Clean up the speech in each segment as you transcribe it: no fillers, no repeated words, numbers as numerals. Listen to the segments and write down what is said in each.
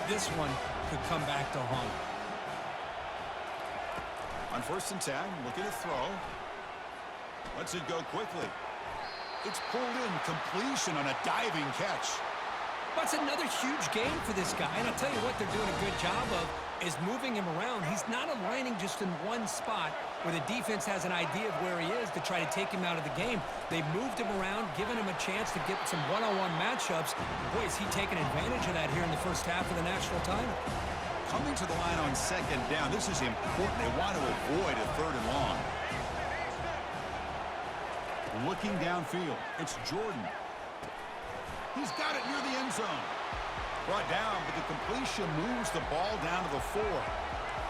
this one could come back to haunt him. On 1st and 10, looking to throw. Lets it go quickly. It's pulled in, completion on a diving catch. That's another huge game for this guy, and I'll tell you what they're doing a good job of is moving him around. He's not aligning just in one spot where the defense has an idea of where he is to try to take him out of the game. They've moved him around, given him a chance to get some one-on-one matchups. Boy, is he taking advantage of that here in the first half of the national title. Coming to the line on 2nd down, this is important. They want to avoid a 3rd and long. Looking downfield, it's Jordan. He's got it near the end zone. Brought down, but the completion moves the ball down to the 4.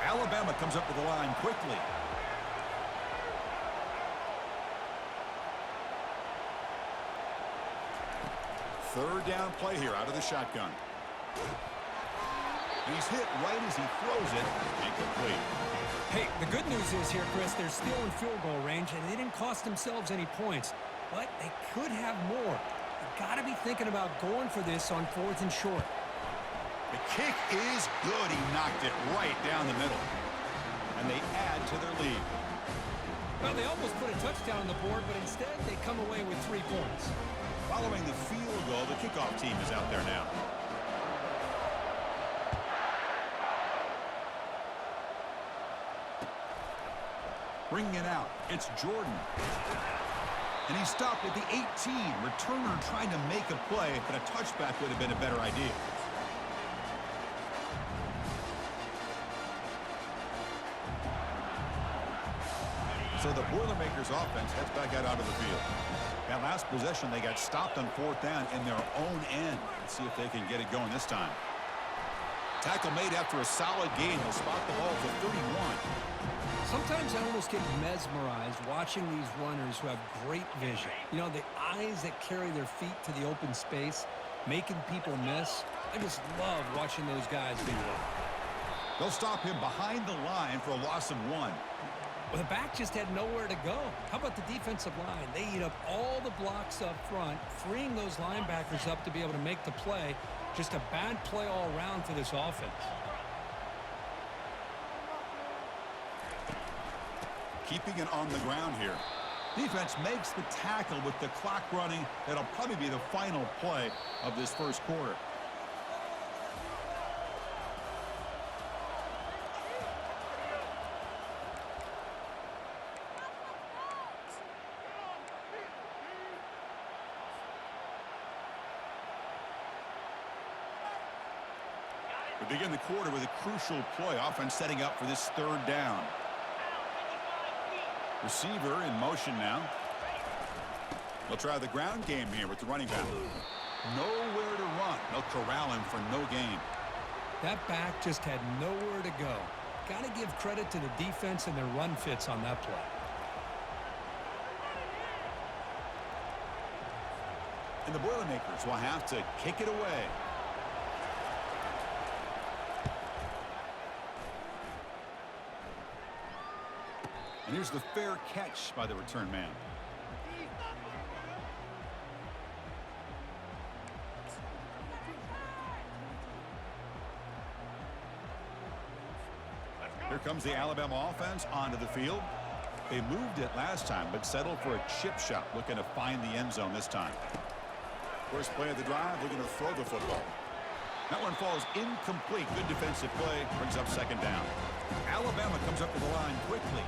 Alabama comes up to the line quickly. Third down play here out of the shotgun. He's hit right as he throws it. Incomplete. Hey, the good news is here, Chris, they're still in field goal range, and they didn't cost themselves any points. But they could have more. You've got to be thinking about going for this on 4th and short. The kick is good. He knocked it right down the middle. And they add to their lead. Well, they almost put a touchdown on the board, but instead they come away with 3 points. Following the field goal, the kickoff team is out there now. Bringing it out, it's Jordan. And he stopped at the 18. Returner trying to make a play, but a touchback would have been a better idea. So the Boilermakers offense heads back out onto the field. That last possession, they got stopped on 4th down in their own end. Let's see if they can get it going this time. Tackle made after a solid gain. They'll spot the ball for 31. Sometimes I almost get mesmerized watching these runners who have great vision. You know, the eyes that carry their feet to the open space, making people miss. I just love watching those guys do that. They'll stop him behind the line for a loss of 1. Well, the back just had nowhere to go. How about the defensive line? They eat up all the blocks up front, freeing those linebackers up to be able to make the play. Just a bad play all around for this offense. Keeping it on the ground here. Defense makes the tackle with the clock running. That'll probably be the final play of this first quarter. We begin the quarter with a crucial play. Offense setting up for this 3rd down. Receiver in motion now. They'll try the ground game here with the running back. Nowhere to run. They'll corral him for no gain. That back just had nowhere to go. Got to give credit to the defense and their run fits on that play. And the Boilermakers will have to kick it away. And here's the fair catch by the return man. Here comes the Alabama offense onto the field. They moved it last time, but settled for a chip shot, looking to find the end zone this time. First play of the drive, looking to throw the football. That one falls incomplete. Good defensive play, brings up 2nd down. Alabama comes up to the line quickly.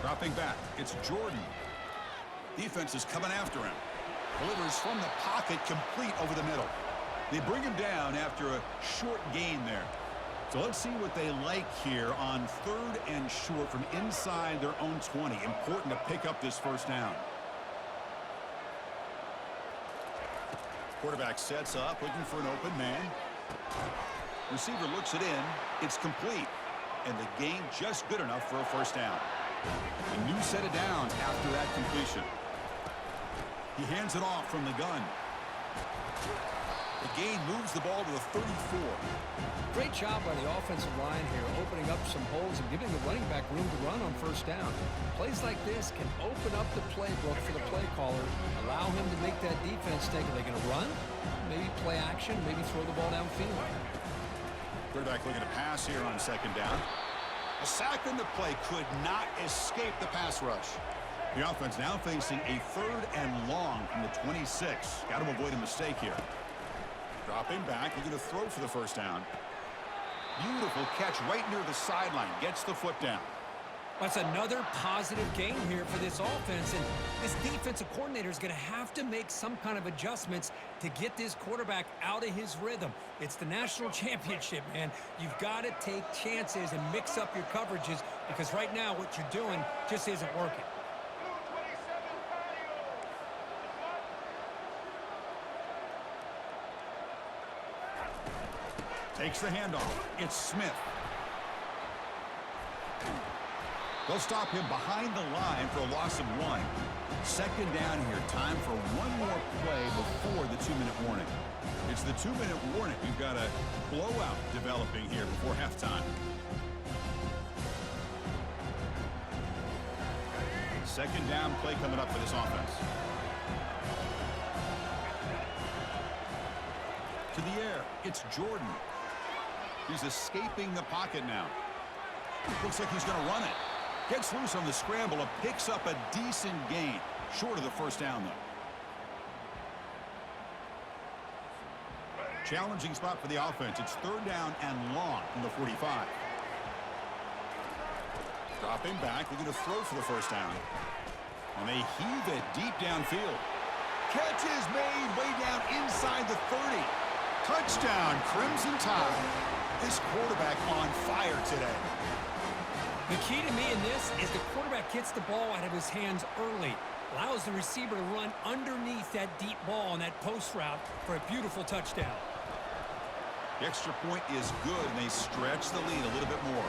Dropping back, it's Jordan. Defense is coming after him. Delivers from the pocket, complete over the middle. They bring him down after a short gain there. So let's see what they like here on 3rd and short from inside their own 20. Important to pick up this 1st down. Quarterback sets up, looking for an open man. Receiver looks it in. It's complete. And the gain just good enough for a 1st down. A new set of downs after that completion. He hands it off from the gun. The gain moves the ball to the 34. Great job by the offensive line here, opening up some holes and giving the running back room to run on first down. Plays like this can open up the playbook for the play caller, allow him to make that defense think, are they going to run? Maybe play action, maybe throw the ball downfield. Quarterback looking to pass here on second down. A sack in the play could not escape the pass rush. The offense now facing a 3rd and long from the 26. Got to avoid a mistake here. Dropping back, looking to throw for the first down. Beautiful catch right near the sideline. Gets the foot down. That's another positive gain here for this offense, and this defensive coordinator is going to have to make some kind of adjustments to get this quarterback out of his rhythm. It's the national championship, man. You've got to take chances and mix up your coverages because right now what you're doing just isn't working. Takes the handoff. It's Smith. They'll stop him behind the line for a loss of 1. Second down here. Time for one more play before the 2-minute warning. It's the 2-minute warning. We've got a blowout developing here before halftime. Second down play coming up for this offense. To the air. It's Jordan. He's escaping the pocket now. Looks like he's going to run it. Gets loose on the scramble and picks up a decent gain. Short of the first down, though. Challenging spot for the offense. It's 3rd down and long from the 45. Dropping back, looking to throw for the first down. And they heave it deep downfield. Catch is made way down inside the 30. Touchdown, Crimson Tide. This quarterback on fire today. The key to me in this is the quarterback gets the ball out of his hands early, allows the receiver to run underneath that deep ball on that post route for a beautiful touchdown. The extra point is good, and they stretch the lead a little bit more.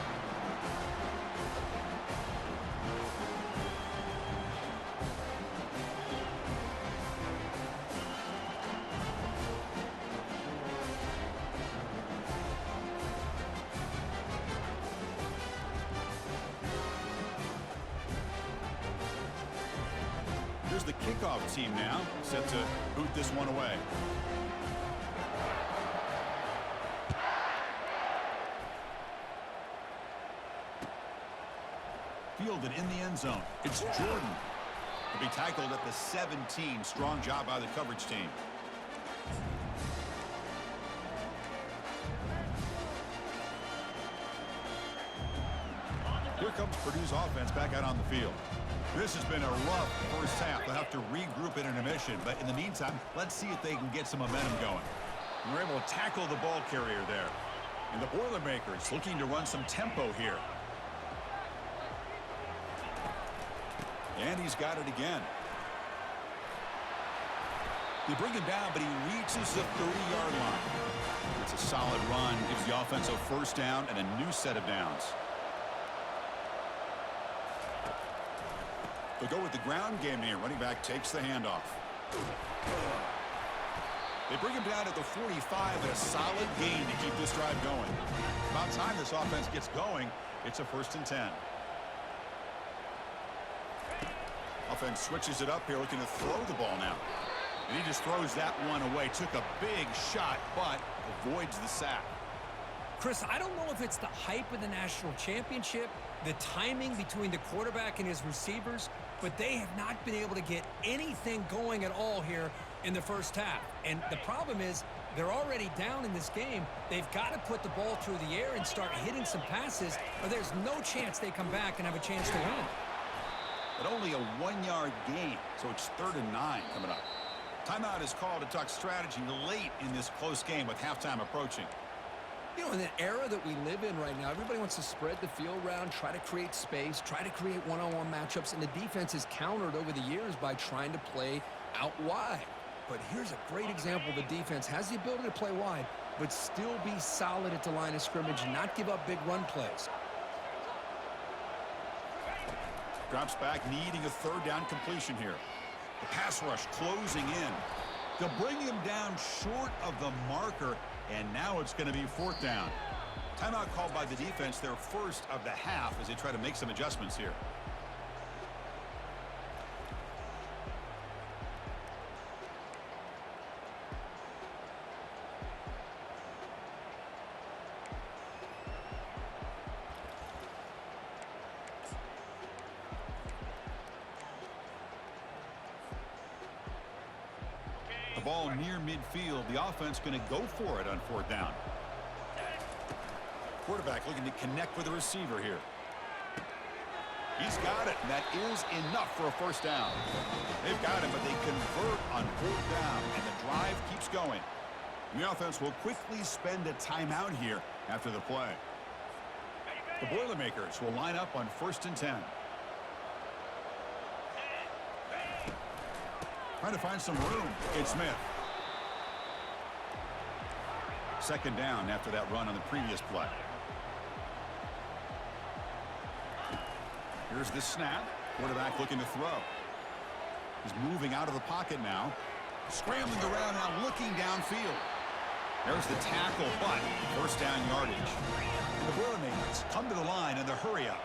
Here's the kickoff team now, set to boot this one away. Fielded in the end zone. It's Jordan. He'll be tackled at the 17. Strong job by the coverage team. Here comes Purdue's offense back out on the field. This has been a rough first half. They'll have to regroup at intermission, but in the meantime, let's see if they can get some momentum going. And we're able to tackle the ball carrier there. And the Boilermakers looking to run some tempo here. And he's got it again. They bring him down, but he reaches the 30-yard line. It's a solid run. Gives the offense a first down and a new set of downs. They'll go with the ground game here. Running back takes the handoff. They bring him down at the 45, and a solid gain to keep this drive going. About time this offense gets going. It's a 1st and 10. Offense switches it up here, looking to throw the ball now. And he just throws that one away. Took a big shot, but avoids the sack. Chris, I don't know if it's the hype of the national championship, the timing between the quarterback and his receivers, but they have not been able to get anything going at all here in the first half. And the problem is they're already down in this game. They've got to put the ball through the air and start hitting some passes, or there's no chance they come back and have a chance to win. But only a 1-yard gain, so it's 3rd and 9 coming up. Timeout is called to talk strategy late in this close game with halftime approaching. You know, in the era that we live in right now, everybody wants to spread the field around, try to create space, try to create one-on-one matchups, and the defense is countered over the years by trying to play out wide. But here's a great example. The defense has the ability to play wide, but still be solid at the line of scrimmage and not give up big run plays. Drops back, needing a 3rd down completion here. The pass rush closing in. to bring him down short of the marker, and now it's going to be fourth down. Timeout called by the defense, their first of the half, as they try to make some adjustments here. The ball near midfield. The offense going to go for it on fourth down. Quarterback looking to connect with the receiver here. He's got it, and that is enough for a first down. They've got him, but they convert on fourth down, and the drive keeps going. The offense will quickly spend a timeout here after the play. The Boilermakers will line up on 1st and 10. Trying to find some room. It's Smith. Second down after that run on the previous play. Here's the snap. Quarterback looking to throw. He's moving out of the pocket now. Scrambling around now, looking downfield. There's the tackle, but first down yardage. And the Boilermakers come to the line in the hurry up.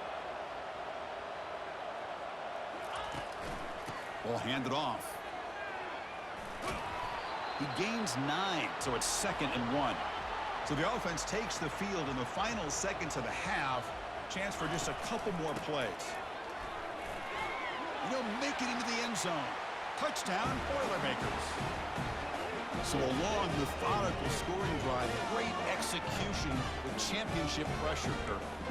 Ball handed off. He gains 9, so it's 2nd and 1. So the offense takes the field in the final seconds of the half. Chance for just a couple more plays. He'll make it into the end zone. Touchdown, Boilermakers. So a long, methodical scoring drive. Great execution with championship pressure.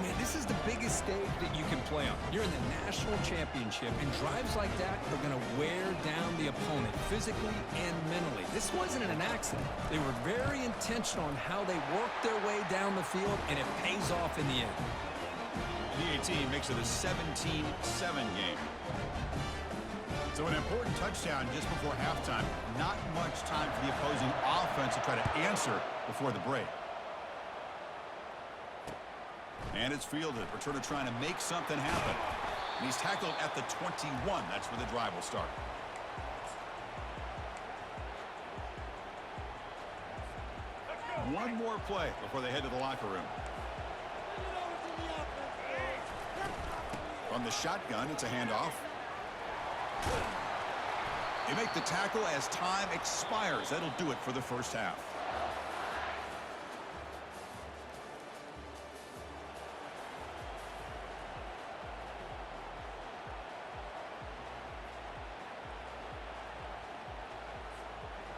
Man, this is the biggest stage that you can play on. You're in the national championship, and drives like that are going to wear down the opponent physically and mentally. This wasn't an accident. They were very intentional on how they worked their way down the field, and it pays off in the end. PAT makes it a 17-7 game. So an important touchdown just before halftime. Not much time for the opposing offense to try to answer before the break. And it's fielded. Returner trying to make something happen. And he's tackled at the 21. That's where the drive will start. One more play before they head to the locker room. From the shotgun, it's a handoff. They make the tackle as time expires. That'll do it for the first half.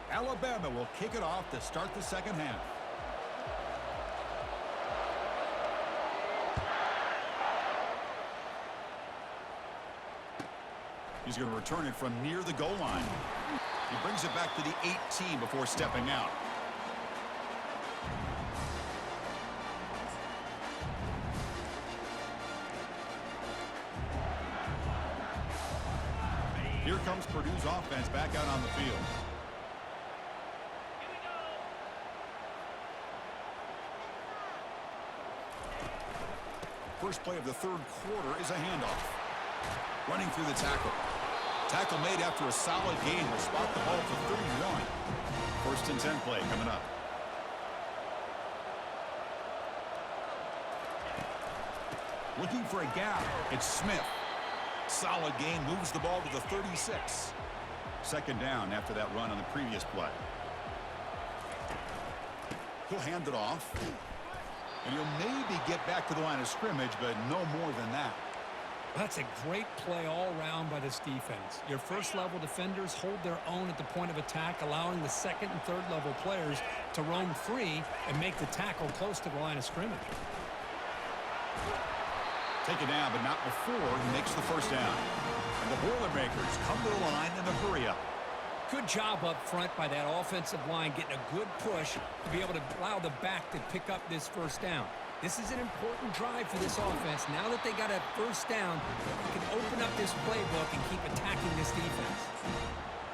Alabama will kick it off to start the second half. He's going to return it from near the goal line. He brings it back to the 18 before stepping out. Here comes Purdue's offense back out on the field. First play of the third quarter is a handoff. Running through the tackle. Tackle made after a solid gain. Will spot the ball for 31. 1st and 10 play coming up. Looking for a gap. It's Smith. Solid gain. Moves the ball to the 36. Second down after that run on the previous play. He'll hand it off. And he'll maybe get back to the line of scrimmage, but no more than that. That's a great play all around by this defense. Your first-level defenders hold their own at the point of attack, allowing the second and third-level players to roam free and make the tackle close to the line of scrimmage. Take it down, but not before he makes the first down. And the Boilermakers come to the line in the hurry-up. Good job up front by that offensive line, getting a good push to be able to allow the back to pick up this first down. This is an important drive for this offense. Now that they got a first down, they can open up this playbook and keep attacking this defense.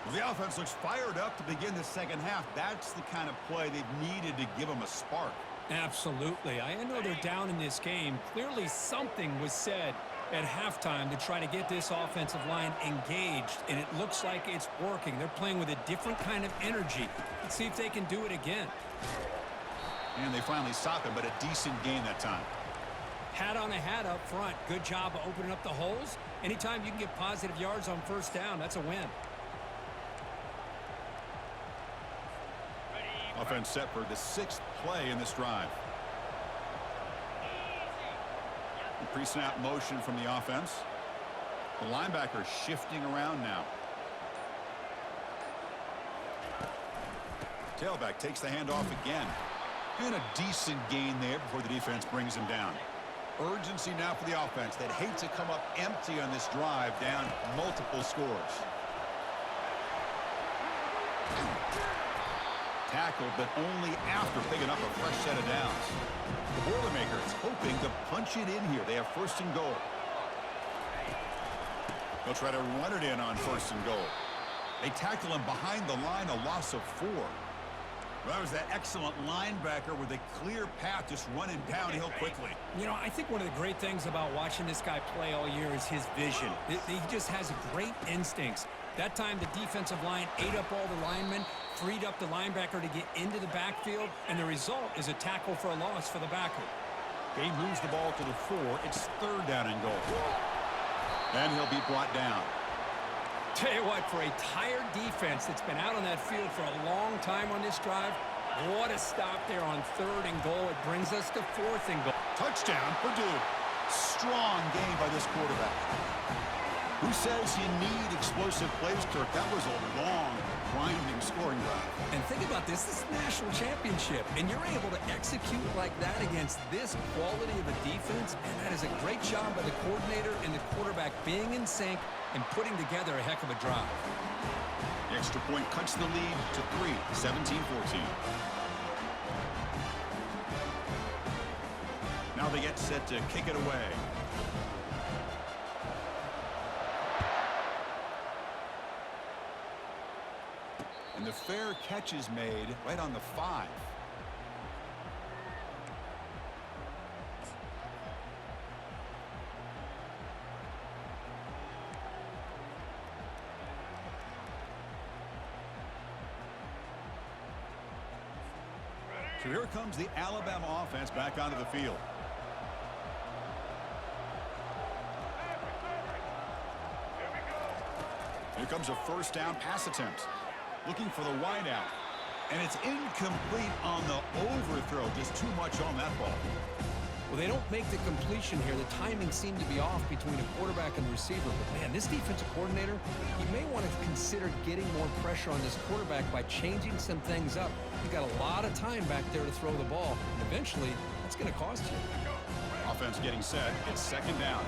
Well, the offense looks fired up to begin the second half. That's the kind of play they've needed to give them a spark. Absolutely. I know they're down in this game. Clearly something was said at halftime to try to get this offensive line engaged, and it looks like it's working. They're playing with a different kind of energy. Let's see if they can do it again. And they finally stop him, but a decent gain that time. Hat on a hat up front. Good job of opening up the holes. Anytime you can get positive yards on first down, that's a win. Offense set for the 6th play in this drive. Pre-snap motion from the offense. The linebacker shifting around now. Tailback takes the handoff again. And a decent gain there before the defense brings him down. Urgency now for the offense. They'd hate to come up empty on this drive, down multiple scores. Tackled, but only after picking up a fresh set of downs. The Boilermakers hoping to punch it in here. They have 1st and goal. They'll try to run it in on 1st and goal. They tackle him behind the line, a loss of 4. Well, that was that excellent linebacker with a clear path, just running downhill quickly. You know, I think one of the great things about watching this guy play all year is his vision. He just has great instincts. That time, the defensive line ate up all the linemen, freed up the linebacker to get into the backfield, and the result is a tackle for a loss for the backer. He moves the ball to the 4. It's 3rd down and goal. And he'll be brought down. Tell you what, for a tired defense that's been out on that field for a long time on this drive, what a stop there on 3rd and goal. It brings us to 4th and goal. Touchdown, Purdue. Strong game by this quarterback. Who says you need explosive plays, Kirk? That was a long, grinding scoring drive. And think about this. This is a national championship, and you're able to execute like that against this quality of a defense, and that is a great job by the coordinator and the quarterback being in sync and putting together a heck of a drive. The extra point cuts the lead to 3, 17-14. Now they get set to kick it away. And the fair catch is made right on the 5. So here comes the Alabama offense back onto the field. Here comes a 1st down pass attempt. Looking for the wideout. And it's incomplete on the overthrow. Just too much on that ball. Well, they don't make the completion here. The timing seemed to be off between a quarterback and the receiver. But, man, this defensive coordinator, he may want to consider getting more pressure on this quarterback by changing some things up. He's got a lot of time back there to throw the ball. And eventually, that's going to cost you. Offense getting set. It's 2nd down.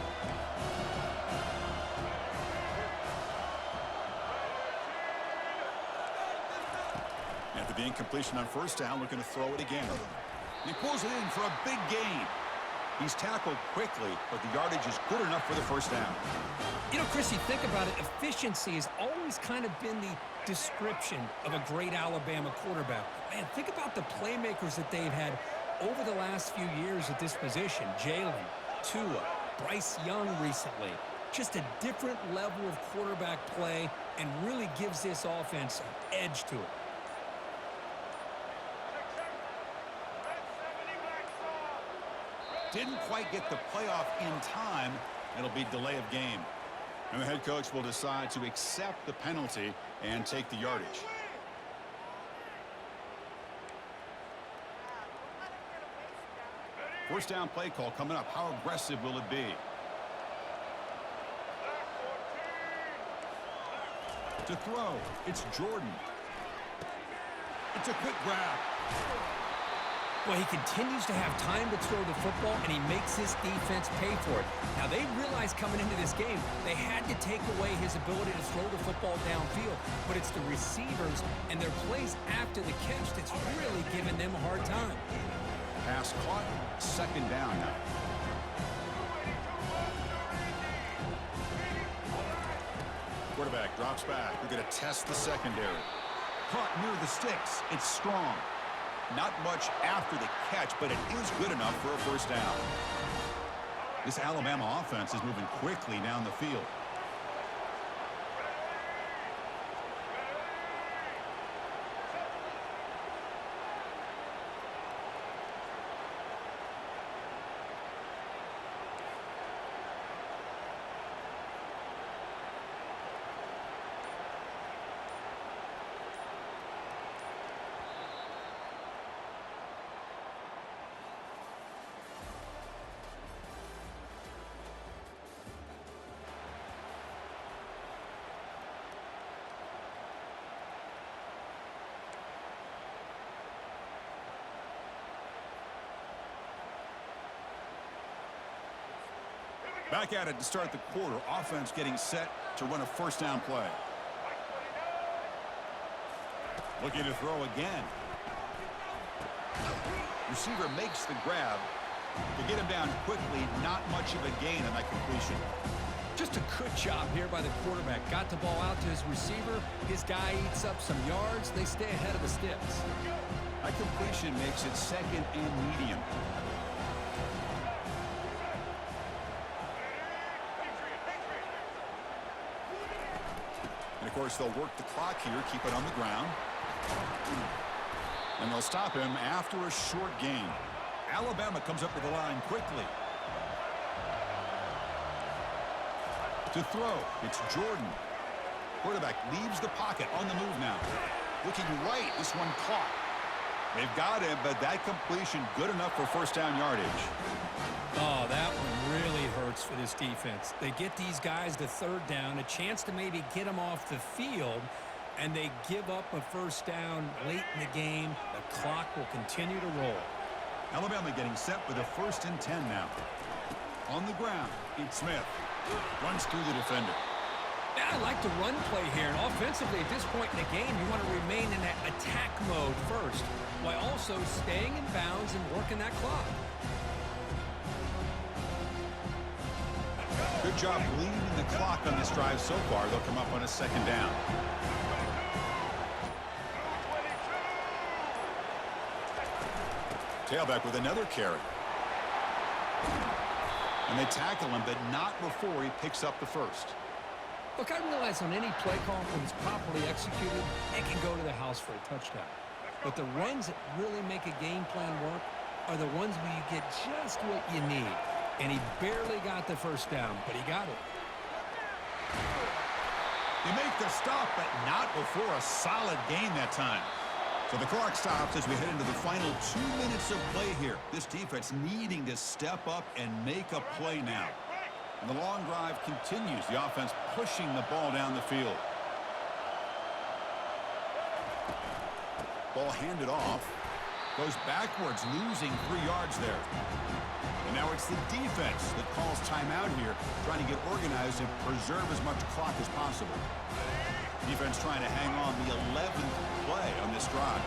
After the incompletion on 1st down, looking to throw it again. He pulls it in for a big gain. He's tackled quickly, but the yardage is good enough for the 1st down. You know, Chris, you think about it, efficiency has always kind of been the description of a great Alabama quarterback. Man, think about the playmakers that they've had over the last few years at this position. Jalen, Tua, Bryce Young recently. Just a different level of quarterback play and really gives this offense an edge to it. Didn't quite get the playoff in time. It'll be delay of game. And the head coach will decide to accept the penalty and take the yardage. First down play call coming up. How aggressive will it be? To throw, it's Jordan. It's a quick grab. Well, he continues to have time to throw the football, and he makes his defense pay for it. Now, they realized coming into this game, they had to take away his ability to throw the football downfield, but it's the receivers and their plays after the catch that's really giving them a hard time. Pass caught, 2nd down now. Quarterback drops back. We're going to test the secondary. Caught near the sticks. It's strong. Not much after the catch, but it is good enough for a 1st down. This Alabama offense is moving quickly down the field. Back at it to start the quarter. Offense getting set to run a first down play. Looking to throw again. Receiver makes the grab. To get him down quickly, not much of a gain on that completion. Just a good job here by the quarterback. Got the ball out to his receiver. His guy eats up some yards. They stay ahead of the sticks. That completion makes it second and medium. And, of course, they'll work the clock here, keep it on the ground. And they'll stop him after a short gain. Alabama comes up with the line quickly. To throw, it's Jordan. Quarterback leaves the pocket on the move now. Looking right, this one caught. They've got him, but that completion good enough for first down yardage. Oh, that one really hurts for this defense. They get these guys to third down, a chance to maybe get them off the field, and they give up a first down late in the game. The clock will continue to roll. Alabama getting set with a 1st and 10 now. On the ground, it's Smith. Runs through the defender. Yeah, I like the run play here. And offensively, at this point in the game, you want to remain in that attack mode first, while also staying in bounds and working that clock. Good job bleeding the clock on this drive so far. They'll come up on a 2nd down. Tailback with another carry. And they tackle him, but not before he picks up the first. Look, I realize on any play call, when it's properly executed, it can go to the house for a touchdown. But the runs that really make a game plan work are the ones where you get just what you need. And he barely got the first down, but he got it. They make the stop, but not before a solid gain that time. So the clock stops as we head into the final 2 minutes of play here. This defense needing to step up and make a play now. And the long drive continues. The offense pushing the ball down the field. Ball handed off. Goes backwards, losing 3 yards there. And now it's the defense that calls timeout here, trying to get organized and preserve as much clock as possible. Defense trying to hang on the 11th play on this drive.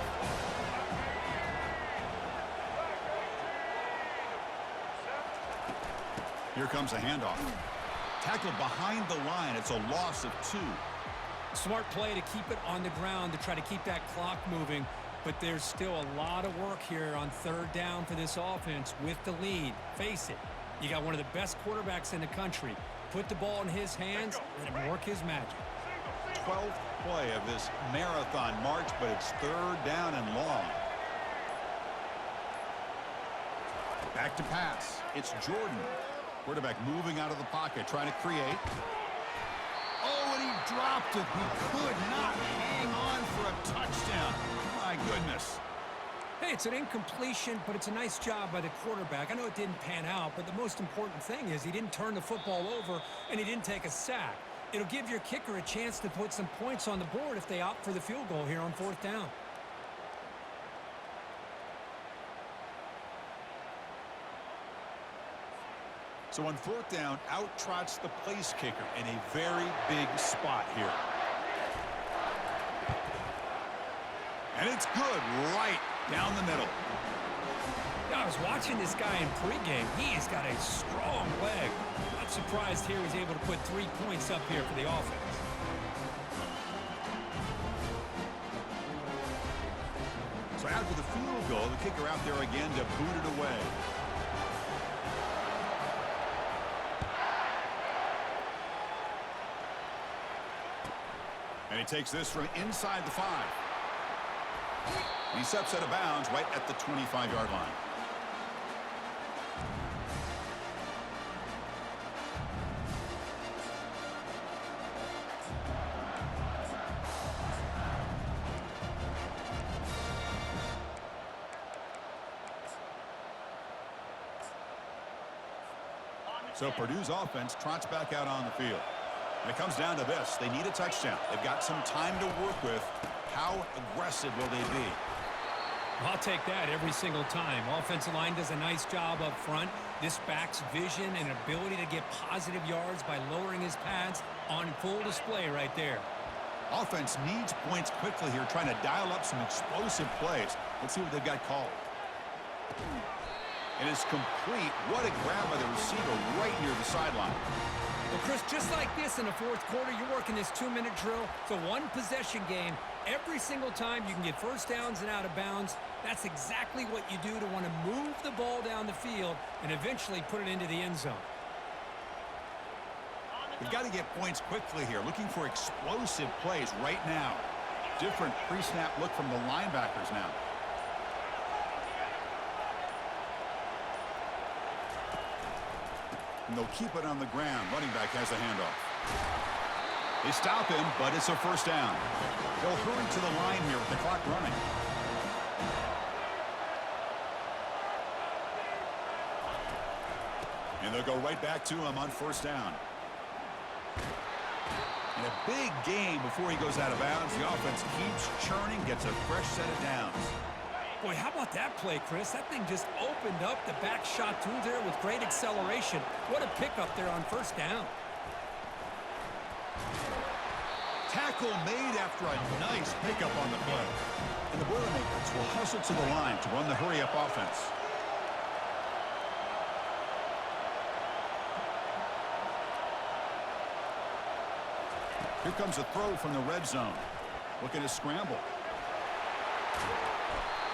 Here comes a handoff. Tackled behind the line. It's a loss of 2. Smart play to keep it on the ground to try to keep that clock moving. But there's still a lot of work here on 3rd down for this offense with the lead. Face it, you got one of the best quarterbacks in the country. Put the ball in his hands, let him work his magic. 12th play of this marathon march, but it's 3rd down and long. Back to pass. It's Jordan. Quarterback moving out of the pocket, trying to create. Oh, and he dropped it. He could not hang on for a touchdown. My goodness. Hey, it's an incompletion, but it's a nice job by the quarterback. I know it didn't pan out, but the most important thing is he didn't turn the football over and he didn't take a sack. It'll give your kicker a chance to put some points on the board if they opt for the field goal here on 4th down. So on 4th down, out trots the place kicker in a very big spot here. And it's good right down the middle. I was watching this guy in pregame. He has got a strong leg. Not surprised here he's able to put 3 points up here for the offense. So after the field goal, the kicker out there again to boot it away. And he takes this from inside the 5. And he steps out of bounds right at the 25-yard line. So Purdue's offense trots back out on the field. And it comes down to this. They need a touchdown. They've got some time to work with. How aggressive will they be? I'll take that every single time. Offensive line does a nice job up front. This back's vision and ability to get positive yards by lowering his pads on full display right there. Offense needs points quickly here, trying to dial up some explosive plays. Let's see what they've got called. It is complete. What a grab by the receiver right near the sideline. Well, Chris, just like this in the fourth quarter, you're working this 2-minute drill. It's a one-possession game. Every single time you can get first downs and out of bounds, that's exactly what you do to want to move the ball down the field and eventually put it into the end zone. We've got to get points quickly here, looking for explosive plays right now. Different pre-snap look from the linebackers now. And they'll keep it on the ground. Running back has the handoff. They stop him, but it's a first down. They'll hurry to the line here with the clock running. And they'll go right back to him on first down. In a big game before he goes out of bounds, the offense keeps churning, gets a fresh set of downs. Boy, how about that play, Chris? That thing just opened up. The back shot through there with great acceleration. What a pickup there on first down. Tackle made after a nice pickup on the play. And the Boilermakers will hustle to the line to run the hurry-up offense. Here comes a throw from the red zone. Looking to scramble.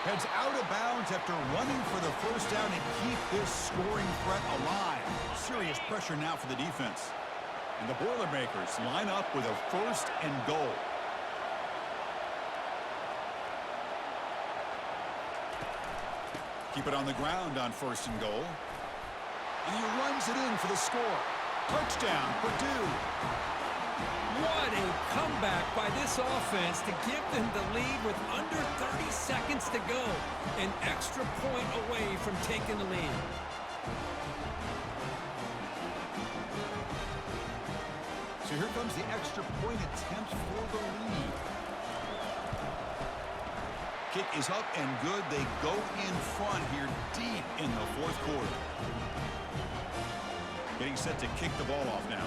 Heads out of bounds after running for the first down and keep this scoring threat alive. Serious pressure now for the defense. And the Boilermakers line up with a first and goal. Keep it on the ground on first and goal. And he runs it in for the score. Touchdown, Purdue. What a comeback by this offense to give them the lead with under 30 seconds to go. An extra point away from taking the lead. So here comes the extra point attempt for the lead. Kick is up and good. They go in front here deep in the fourth quarter. Getting set to kick the ball off now.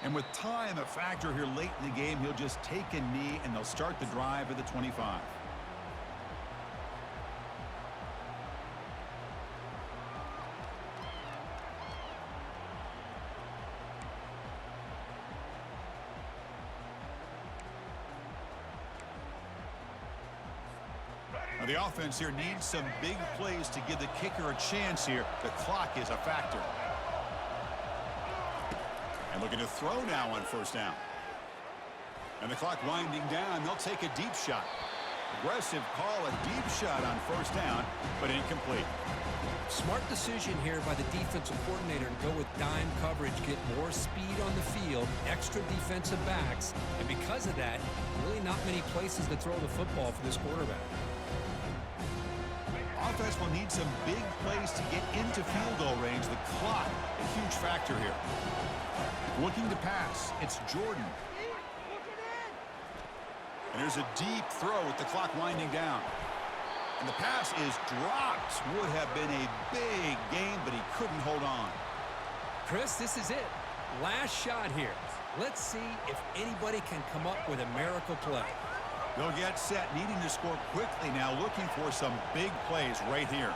And with time a factor here late in the game, he'll just take a knee and they'll start the drive at the 25. Now the offense here needs some big plays to give the kicker a chance here. The clock is a factor. And looking to throw now on first down. And the clock winding down, they'll take a deep shot. Aggressive call, a deep shot on first down, but incomplete. Smart decision here by the defensive coordinator to go with dime coverage, get more speed on the field, extra defensive backs, and because of that, really not many places to throw the football for this quarterback. Offense will need some big plays to get into field goal range. The clock, a huge factor here. Looking to pass, it's Jordan. And there's a deep throw with the clock winding down. And the pass is dropped. Would have been a big game, but he couldn't hold on. Chris, this is it. Last shot here. Let's see if anybody can come up with a miracle play. They'll get set, needing to score quickly now, looking for some big plays right here.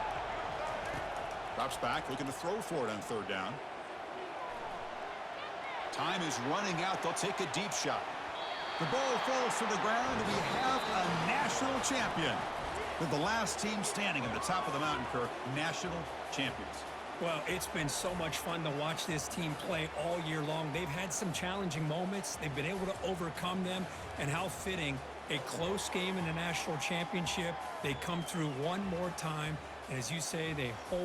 Drops back, looking to throw for it on third down. Time is running out. They'll take a deep shot. The ball falls to the ground, and we have a national champion. They're the last team standing at the top of the mountain, Kirk, national champions. Well, it's been so much fun to watch this team play all year long. They've had some challenging moments. They've been able to overcome them. And how fitting, a close game in the national championship. They come through one more time. And as you say, they hold